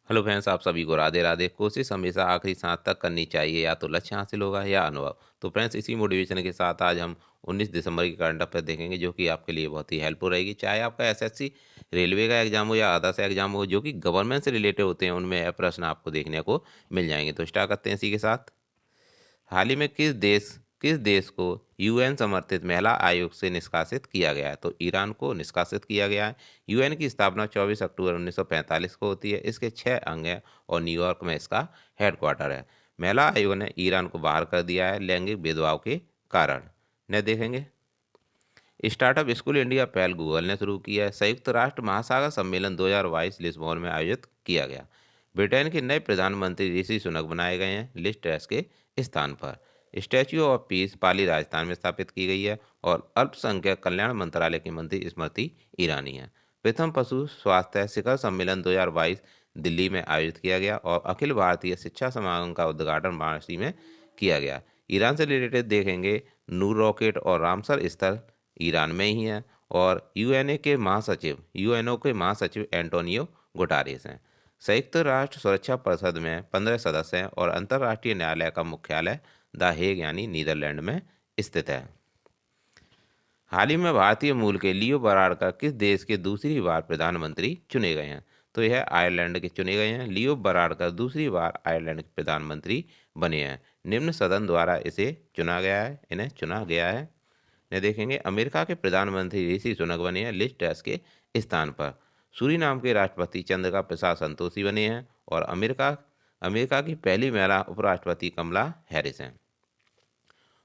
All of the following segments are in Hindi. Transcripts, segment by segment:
हेलो फ्रेंड्स, आप सभी को राधे राधे। कोशिश हमेशा आखिरी सांस तक करनी चाहिए, या तो लक्ष्य हासिल होगा या अनुभव। तो फ्रेंड्स, इसी मोटिवेशन के साथ आज हम 19 दिसंबर की करंट अफेयर देखेंगे, जो कि आपके लिए बहुत ही हेल्पफुल रहेगी। चाहे आपका एसएससी रेलवे का एग्जाम हो या अदर्स एग्जाम हो, जो कि गवर्नमेंट से रिलेटेड होते हैं, उनमें यह प्रश्न आपको देखने को मिल जाएंगे। तो स्टार्ट करते हैं इसी के साथ। हाल ही में किस देश को यूएन समर्थित महिला आयोग से निष्कासित किया गया है? तो ईरान को निष्कासित किया गया है। यूएन की स्थापना 24 अक्टूबर 1945 को होती है। इसके 6 अंग हैं और न्यूयॉर्क में इसका हेडक्वार्टर है। महिला आयोग ने ईरान को बाहर कर दिया है लैंगिक भेदभाव के कारण। न देखेंगे। स्टार्टअप स्कूल इंडिया पहल गूगल ने शुरू की है। संयुक्त राष्ट्र महासागर सम्मेलन 2022 लिस्बोन में आयोजित किया गया। ब्रिटेन के नए प्रधानमंत्री ऋषि सुनक बनाए गए हैं लिज ट्रस के स्थान पर। स्टैच्यू ऑफ पीस पाली राजस्थान में स्थापित की गई है और अल्पसंख्यक कल्याण मंत्रालय की मंत्री स्मृति ईरानी है। प्रथम पशु स्वास्थ्य शिखर सम्मेलन 2022 दिल्ली में आयोजित किया गया और अखिल भारतीय शिक्षा समागम का उद्घाटन वाराणसी में किया गया। ईरान से रिलेटेड देखेंगे। नूर रॉकेट और रामसर स्थल ईरान में ही है। और यूएनओ के महासचिव एंटोनियो गुटारेस हैं। संयुक्त राष्ट्र सुरक्षा परिषद में 15 सदस्य हैं और अंतर्राष्ट्रीय न्यायालय का मुख्यालय द हेग यानी नीदरलैंड में स्थित है। हाल ही में भारतीय मूल के लियो बराडकर किस देश के दूसरी बार प्रधानमंत्री चुने गए हैं? तो यह आयरलैंड के चुने गए हैं। लियो बराडकर दूसरी बार आयरलैंड के प्रधानमंत्री बने हैं। निम्न सदन द्वारा इन्हें चुना गया है। ने देखेंगे। अमेरिका के प्रधानमंत्री ऋषि सुनक बने हैं लिज ट्रस के स्थान पर। सूरीनाम के राष्ट्रपति चंद्रिका प्रसाद संतोषी बने हैं और अमेरिका की पहली महिला उपराष्ट्रपति कमला हैरिस हैं।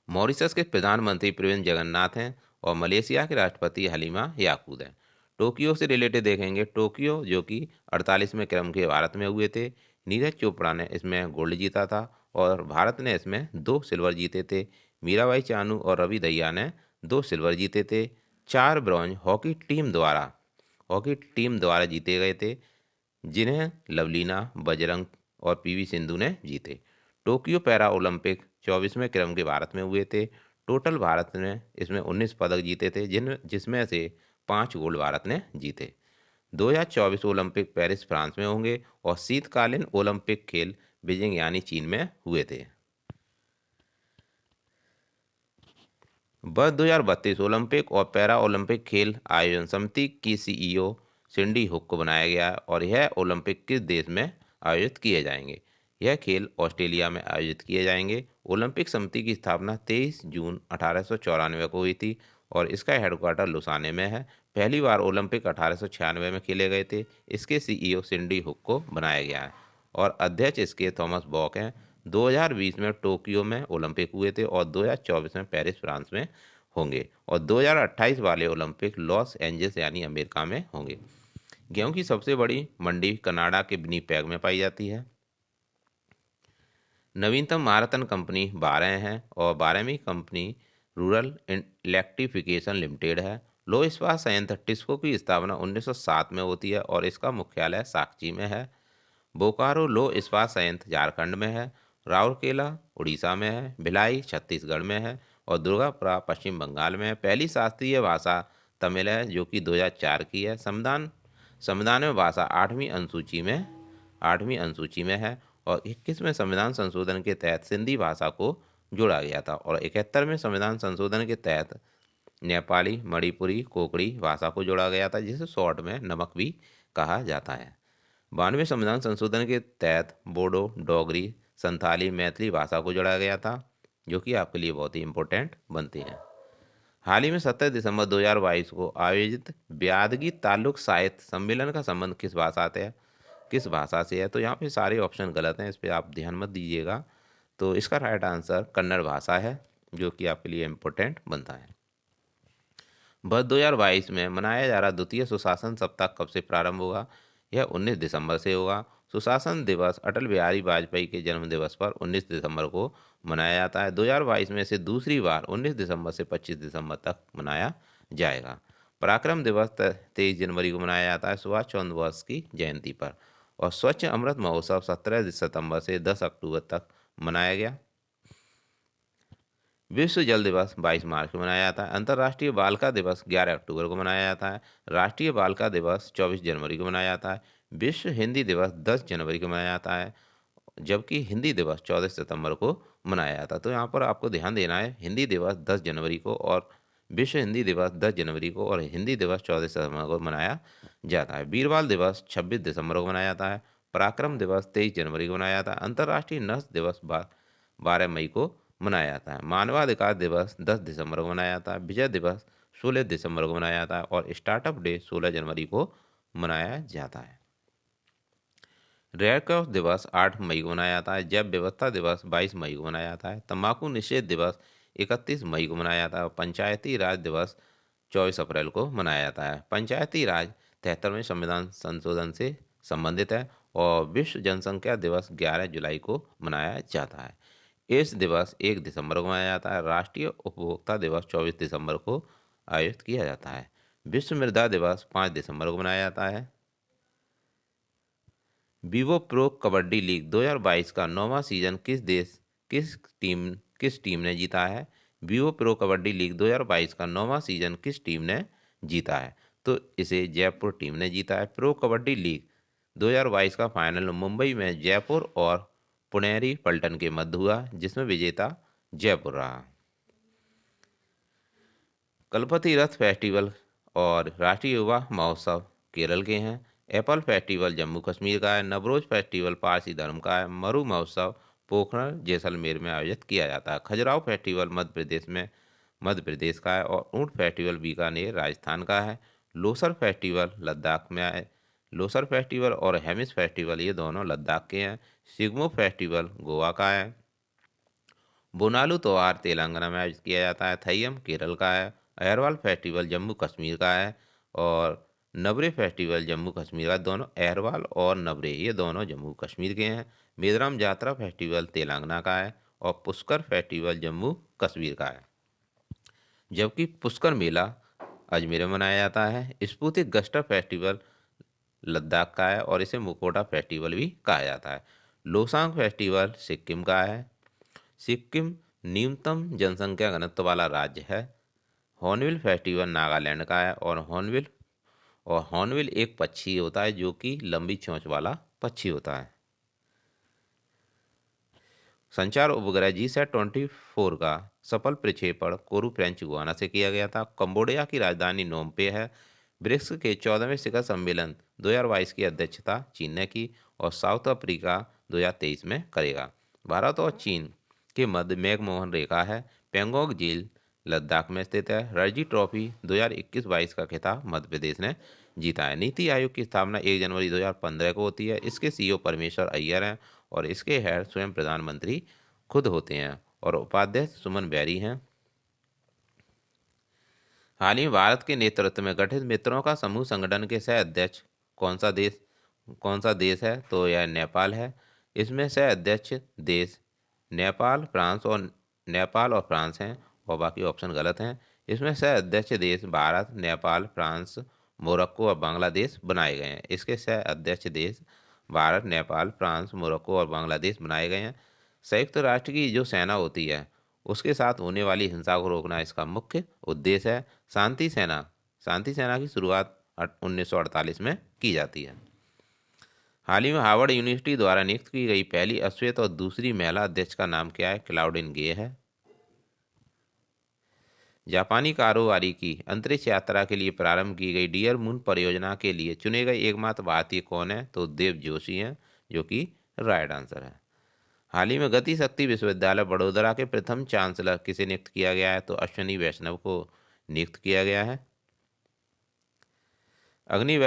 मॉरिशस के प्रधानमंत्री प्रविंद जगन्नाथ हैं और मलेशिया के राष्ट्रपति हलीमा याकूब हैं। टोक्यो से रिलेटेड देखेंगे। टोक्यो जो कि 48वें क्रम के भारत में हुए थे। नीरज चोपड़ा ने इसमें गोल्ड जीता था और भारत ने इसमें 2 सिल्वर जीते थे। मीराबाई चानू और रवि दहिया ने 2 सिल्वर जीते थे। 4 ब्रॉन्ज हॉकी टीम द्वारा जीते गए थे, जिन्हें लवलीना, बजरंग और पीवी सिंधु ने जीते। टोक्यो पैरा ओलंपिक 24वें क्रम के भारत में हुए थे। टोटल भारत ने इसमें 19 पदक जीते थे, जिसमें से 5 गोल्ड भारत ने जीते। 2024 ओलंपिक पेरिस फ्रांस में होंगे और शीतकालीन ओलंपिक खेल बीजिंग यानी चीन में हुए थे। वर्ष 2032 ओलंपिक और पैरा ओलंपिक खेल आयोजन समिति की सीईओ सिंडी हुक को बनाया गया है और यह ओलंपिक किस देश में आयोजित किए जाएंगे? यह खेल ऑस्ट्रेलिया में आयोजित किए जाएंगे। ओलंपिक समिति की स्थापना 23 जून 1894 को हुई थी और इसका हेडक्वार्टर लुसाने में है। पहली बार ओलंपिक 1896 में खेले गए थे। इसके सीईओ सिंडी हुक को बनाया गया है और अध्यक्ष इसके थॉमस बॉक हैं। 2020 में टोक्यो में ओलंपिक हुए थे और 2024 में पेरिस फ्रांस में होंगे और 2028 वाले ओलंपिक लॉस एंजल्स यानी अमेरिका में होंगे। गेहूं की सबसे बड़ी मंडी कनाडा के विनिपेग में पाई जाती है। नवीनतम महारत्न कंपनी 12 है और 12वीं कंपनी रूरल इलेक्ट्रिफिकेशन लिमिटेड है। लो इस्पात संयंत्र टिस्को की स्थापना 1907 में होती है और इसका मुख्यालय साकची में है। बोकारो लो इस्पात संयंत्र झारखंड में है। राउरकेला उड़ीसा में है। भिलाई छत्तीसगढ़ में है और दुर्गापुरा पश्चिम बंगाल में है। पहली शास्त्रीय भाषा तमिल है, जो कि 2004 की है। संविधान में भाषा 8वीं अनुसूची में है और 21वें संविधान संशोधन के तहत सिंधी भाषा को जोड़ा गया था और 71वें संविधान संशोधन के तहत नेपाली, मणिपुरी, कोकड़ी भाषा को जोड़ा गया था, जिसे शॉर्ट में नमक भी कहा जाता है। 92वें संविधान संशोधन के तहत बोडो, डोगरी, संथाली, मैथिली भाषा को जोड़ा गया था, जो कि आपके लिए बहुत ही इम्पोर्टेंट बनती हैं। हाल ही में 17 दिसंबर 2022 को आयोजित ब्यादगी तालुक साहित्य सम्मेलन का संबंध किस भाषा से है? तो यहाँ पे सारे ऑप्शन गलत हैं, इस पर आप ध्यान मत दीजिएगा। तो इसका राइट आंसर कन्नड़ भाषा है, जो कि आपके लिए इम्पोर्टेंट बनता है। वर्ष 2022 में मनाया जा रहा द्वितीय सुशासन सप्ताह कब से प्रारंभ होगा? यह 19 दिसंबर से होगा। सुशासन दिवस अटल बिहारी वाजपेयी के जन्म दिवस पर 19 दिसंबर को मनाया जाता है। 2022 में से दूसरी बार 19 दिसंबर से 25 दिसंबर तक मनाया जाएगा। पराक्रम दिवस 23 जनवरी को मनाया जाता है सुभाष चंद्र बोस की जयंती पर। और स्वच्छ अमृत महोत्सव 17 सितंबर से 10 अक्टूबर तक मनाया गया। विश्व जल दिवस 22 मार्च को मनाया जाता है। अंतर्राष्ट्रीय बालिका दिवस 11 अक्टूबर को मनाया जाता है। राष्ट्रीय बालिका दिवस 24 जनवरी को मनाया जाता है। विश्व हिंदी दिवस 10 जनवरी को मनाया जाता है, जबकि हिंदी दिवस 14 सितंबर को मनाया जाता है। तो यहाँ पर आपको ध्यान देना है, हिंदी दिवस 10 जनवरी को और विश्व हिंदी दिवस 10 जनवरी को और हिंदी दिवस 14 सितंबर को मनाया जाता है। वीरबाल दिवस 26 दिसंबर को मनाया जाता है। पराक्रम दिवस 23 जनवरी को मनाया जाता है। अंतर्राष्ट्रीय नर्स दिवस 12 मई को मनाया जाता है। मानवाधिकार दिवस 10 दिसंबर को मनाया जाता है। विजय दिवस 16 दिसंबर को मनाया जाता है और स्टार्टअप डे 16 जनवरी को मनाया जाता है। रेड क्रॉस दिवस 8 मई को मनाया जाता है। जैव विविधता दिवस 22 मई को मनाया जाता है। तंबाकू निषेध दिवस 31 मई को मनाया जाता है और पंचायती राज दिवस 24 अप्रैल को मनाया जाता है। पंचायती राज 73वें संविधान संशोधन से संबंधित है और विश्व जनसंख्या दिवस 11 जुलाई को मनाया जाता है। एड्स दिवस 1 दिसंबर को मनाया जाता है। राष्ट्रीय उपभोक्ता दिवस 24 दिसंबर को आयोजित किया जाता है। विश्व मृदा दिवस 5 दिसंबर को मनाया जाता है। विवो प्रो कबड्डी लीग 2022 का 9वां सीजन किस टीम ने जीता है? विवो प्रो कबड्डी लीग 2022 का 9वां सीजन किस टीम ने जीता है? तो इसे जयपुर टीम ने जीता है। प्रो कबड्डी लीग 2022 का फाइनल मुंबई में जयपुर और पुनेरी पल्टन के मध्य हुआ, जिसमें विजेता जयपुर रहा। कलपति रथ फेस्टिवल और राष्ट्रीय युवा महोत्सव केरल के हैं। एप्पल फेस्टिवल जम्मू कश्मीर का है। नवरोज फेस्टिवल पारसी धर्म का है। मरु महोत्सव पोखरण जैसलमेर में आयोजित किया जाता है। खजुराहो फेस्टिवल मध्य प्रदेश का है और ऊंट फेस्टिवल बीकानेर राजस्थान का है। लोसर फेस्टिवल लद्दाख में है। लोसर फेस्टिवल और हेमिस फेस्टिवल ये दोनों लद्दाख के हैं। सिग्मो फेस्टिवल गोवा का है। बोनालू त्योहार तेलंगाना में आयोजित किया जाता है। थैयम केरल का है। अहरवाल फेस्टिवल जम्मू कश्मीर का है और नवरे फेस्टिवल जम्मू कश्मीर का। दोनों अहरवाल और नवरे ये दोनों जम्मू कश्मीर के हैं। मेदराम जात्रा फेस्टिवल तेलंगाना का है और पुष्कर फेस्टिवल जम्मू कश्मीर का है, जबकि पुष्कर मेला अजमेर में मनाया जाता है। स्पुतिक गस्टर फेस्टिवल लद्दाख का है और इसे मुकोटा फेस्टिवल भी कहा जाता है। लोसांग फेस्टिवल सिक्किम का है। सिक्किम न्यूनतम जनसंख्या घनत्व वाला राज्य है। हॉर्नबिल फेस्टिवल नागालैंड का है और हॉर्नबिल एक पक्षी होता है जो कि लंबी चोंच वाला पक्षी होता है। संचार उपग्रह GSAT-24 का सफल प्रक्षेपण कोरू फ्रेंच गुआना से किया गया था। कंबोडिया की राजधानी नोम पे है। ब्रिक्स के 14वें शिखर सम्मेलन 2022 की अध्यक्षता चीन ने की और साउथ अफ्रीका 2023 में करेगा। भारत और चीन के मध्य मैकमोहन रेखा है। पेंगोंग झील लद्दाख में स्थित है। रणजी ट्रॉफी 2021-22 का खिताब मध्य प्रदेश ने जीता है। नीति आयोग की स्थापना 1 जनवरी 2015 को होती है। इसके CEO परमेश्वर अय्यर हैं और इसके हेड स्वयं प्रधानमंत्री खुद होते हैं और उपाध्यक्ष सुमन बैरी हैं। हाल ही में भारत के नेतृत्व में गठित मित्रों का समूह संगठन के सह अध्यक्ष कौन सा देश है? तो यह नेपाल है। इसमें सह अध्यक्ष देश नेपाल और फ्रांस हैं और बाकी ऑप्शन गलत हैं। इसमें सह अध्यक्ष देश भारत, नेपाल, फ्रांस, मोरक्को और बांग्लादेश बनाए गए हैं। इसके सह अध्यक्ष देश भारत, नेपाल, फ्रांस, मोरक्को और बांग्लादेश बनाए गए हैं। संयुक्त राष्ट्र की जो सेना होती है उसके साथ होने वाली हिंसा को रोकना इसका मुख्य उद्देश्य है। शांति सेना की शुरुआत 1948 में की जाती है। हाल ही में हार्वर्ड यूनिवर्सिटी द्वारा नियुक्त की गई पहली अश्वेत और दूसरी महिला अध्यक्ष का नाम क्या है? क्लाउडिन गे है। जापानी कारोबारी की अंतरिक्ष यात्रा के लिए प्रारंभ की गई डियर मून परियोजना के लिए चुने गए एकमात्र भारतीय कौन है? तो देव जोशी हैं, जो कि राइट आंसर है। हाल ही में गति शक्ति विश्वविद्यालय बड़ोदरा के प्रथम चांसलर किसे नियुक्त किया गया है? तो अश्विनी वैष्णव को नियुक्त किया गया है। अग्नि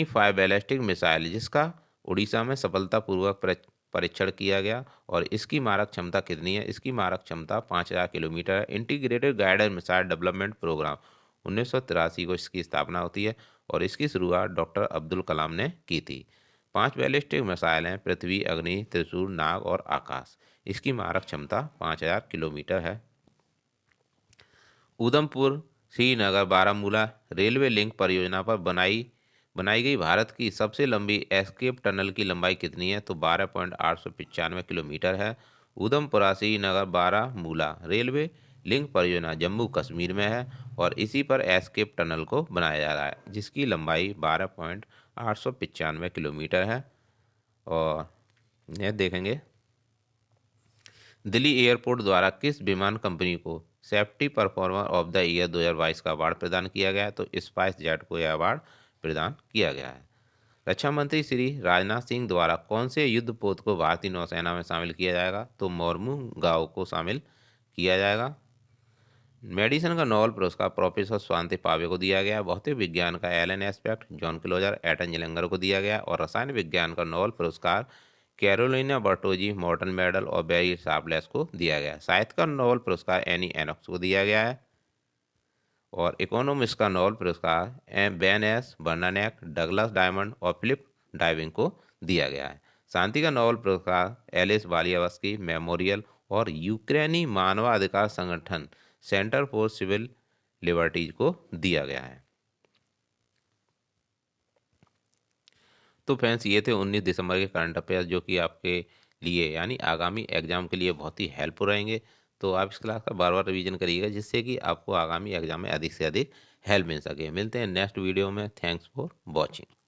5 बैलिस्टिक मिसाइल जिसका उड़ीसा में सफलतापूर्वक परीक्षण किया गया और इसकी मारक क्षमता कितनी है? इसकी मारक क्षमता 5000 किलोमीटर है। Integrated guided missile development programme 1983 को इसकी स्थापना होती है और इसकी शुरुआत डॉक्टर अब्दुल कलाम ने की थी। 5 बैलिस्टिक मिसाइल हैं: पृथ्वी, अग्नि, त्रिशूल, नाग और आकाश। इसकी मारक क्षमता 5000 किलोमीटर है। उधमपुर श्रीनगर बारामूला रेलवे लिंक परियोजना पर बनाई गई भारत की सबसे लंबी एस्केप टनल की लंबाई कितनी है? तो 12.895 किलोमीटर है। उधमपुरा श्रीनगर बारामूला रेलवे लिंक परियोजना जम्मू कश्मीर में है और इसी पर एस्केप टनल को बनाया जा रहा है, जिसकी लंबाई किलोमीटर है। और यह देखेंगे दिल्ली एयरपोर्ट द्वारा किस विमान कंपनी को safety performer of the year 2022 का अवार्ड प्रदान किया गया है? तो स्पाइस जेट को यह अवार्ड प्रदान किया गया है। रक्षा मंत्री श्री राजनाथ सिंह द्वारा कौन से युद्धपोत को भारतीय नौसेना में शामिल किया जाएगा? तो मोरमुगाओ को शामिल किया जाएगा। मेडिसिन का नोबेल पुरस्कार प्रोफेसर स्वाति पावे को दिया गया। भौतिक विज्ञान का Alain Aspect, John Clauser, Anton Zeilinger को दिया गया। और रसायन विज्ञान का नोबेल पुरस्कार कैरोलिना बर्टोजी, मॉर्टन मेडल और बेरी शार्पलेस को दिया गया। साहित्य का नोबेल पुरस्कार एनी एनॉक्स को दिया गया है। और इकोनॉमिक्स का नोबेल पुरस्कार बेन एस बर्नानेक, डगलस डायमंड और फिलिप डाइविंग को दिया गया है। शांति का नोबेल पुरस्कार एलिस वालियावस्की मेमोरियल और यूक्रेनी मानवाधिकार संगठन सेंटर फॉर सिविल लिबर्टीज को दिया गया है। तो फ्रेंड्स, ये थे 19 दिसंबर के करंट अफेयर्स जो कि आपके लिए यानी आगामी एग्जाम के लिए बहुत ही हेल्पफुल रहेंगे। तो आप इस क्लास का बार बार रिवीजन करिएगा जिससे कि आपको आगामी एग्जाम में अधिक से अधिक हेल्प मिल सके। मिलते हैं नेक्स्ट वीडियो में। Thanks for watching.